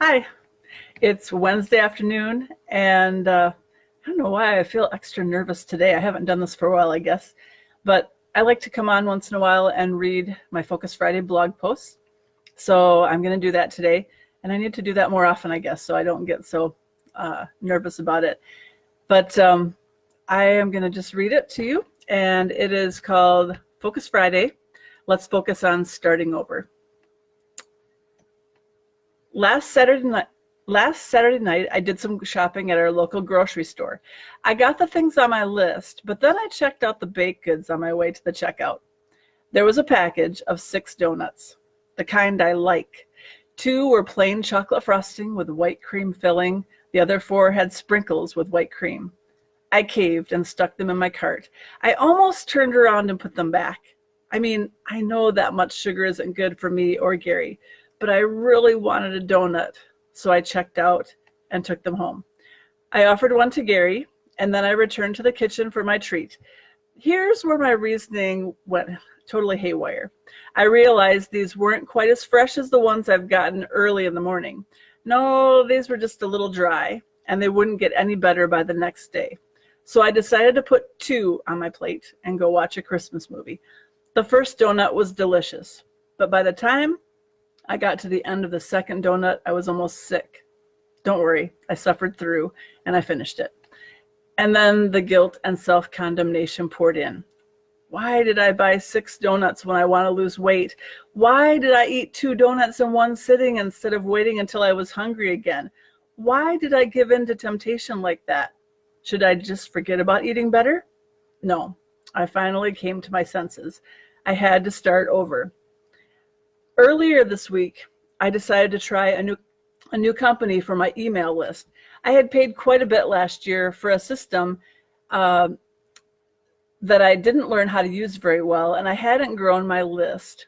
Hi, it's Wednesday afternoon, and I don't know why I feel extra nervous today. I haven't done this for a while, I guess, but I like to come on once in a while and read my Focus Friday blog posts. So I'm going to do that today, and I need to do that more often, I guess, so I don't get so nervous about it. But I am going to just read it to you, and it is called Focus Friday. Let's focus on starting over. Last Saturday night, I did some shopping at our local grocery store. I got the things on my list, but then I checked out the baked goods on my way to the checkout. There was a package of 6 donuts, the kind I like. 2 were plain chocolate frosting with white cream filling. The other 4 had sprinkles with white cream. I caved and stuck them in my cart. I almost turned around and put them back. I mean, I know that much sugar isn't good for me or Gary, but I really wanted a donut, so I checked out and took them home. I offered one to Gary, and then I returned to the kitchen for my treat. Here's where my reasoning went totally haywire. I realized these weren't quite as fresh as the ones I've gotten early in the morning. No, these were just a little dry, and they wouldn't get any better by the next day. So I decided to put 2 on my plate and go watch a Christmas movie. The first donut was delicious, but by the time I got to the end of the second donut, I was almost sick. Don't worry, I suffered through and I finished it. And then the guilt and self-condemnation poured in. Why did I buy 6 donuts when I want to lose weight? Why did I eat 2 donuts in one sitting instead of waiting until I was hungry again? Why did I give in to temptation like that? Should I just forget about eating better? No, I finally came to my senses. I had to start over. Earlier this week, I decided to try a new company for my email list. I had paid quite a bit last year for a system that I didn't learn how to use very well, and I hadn't grown my list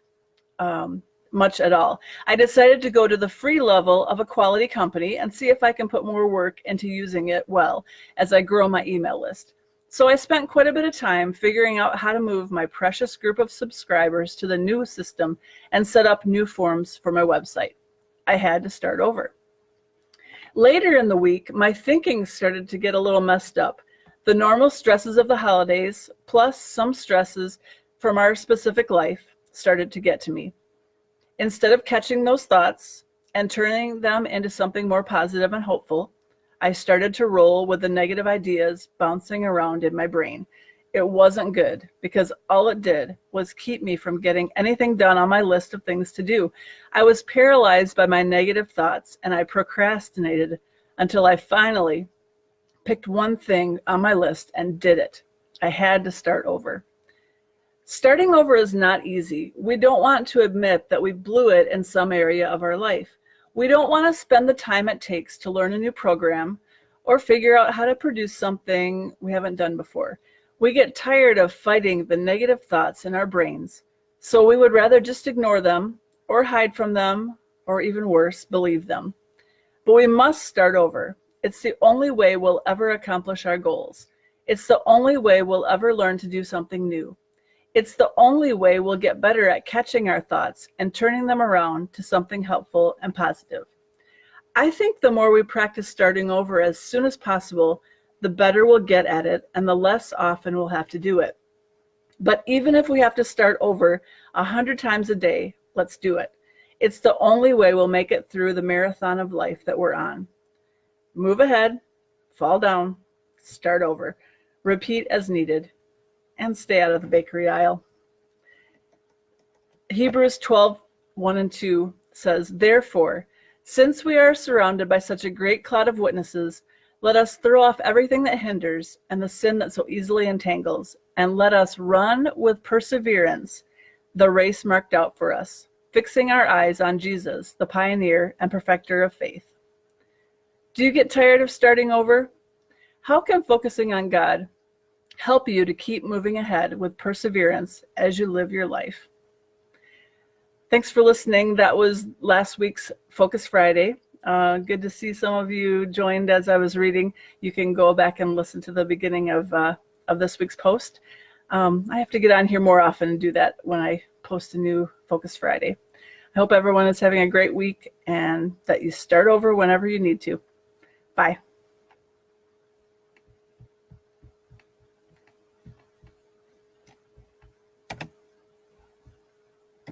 much at all. I decided to go to the free level of a quality company and see if I can put more work into using it well as I grow my email list. So I spent quite a bit of time figuring out how to move my precious group of subscribers to the new system and set up new forms for my website. I had to start over. Later in the week, my thinking started to get a little messed up. The normal stresses of the holidays, plus some stresses from our specific life, started to get to me. Instead of catching those thoughts and turning them into something more positive and hopeful, I started to roll with the negative ideas bouncing around in my brain. It wasn't good because all it did was keep me from getting anything done on my list of things to do. I was paralyzed by my negative thoughts and I procrastinated until I finally picked one thing on my list and did it. I had to start over. Starting over is not easy. We don't want to admit that we blew it in some area of our life. We don't want to spend the time it takes to learn a new program or figure out how to produce something we haven't done before. We get tired of fighting the negative thoughts in our brains, so we would rather just ignore them or hide from them or even worse, believe them. But we must start over. It's the only way we'll ever accomplish our goals. It's the only way we'll ever learn to do something new. It's the only way we'll get better at catching our thoughts and turning them around to something helpful and positive. I think the more we practice starting over as soon as possible, the better we'll get at it and the less often we'll have to do it. But even if we have to start over 100 times a day, let's do it. It's the only way we'll make it through the marathon of life that we're on. Move ahead, fall down, start over, repeat as needed, and stay out of the bakery aisle. Hebrews 12:1 and 2 says, "Therefore, since we are surrounded by such a great cloud of witnesses, let us throw off everything that hinders and the sin that so easily entangles, and let us run with perseverance the race marked out for us, fixing our eyes on Jesus, the pioneer and perfecter of faith." Do you get tired of starting over? How can focusing on God help you to keep moving ahead with perseverance as you live your life? Thanks for listening. That was last week's Focus Friday. Good to see some of you joined as I was reading. You can go back and listen to the beginning of this week's post. I have to get on here more often and do that when I post a new Focus Friday. I hope everyone is having a great week and that you start over whenever you need to. Bye.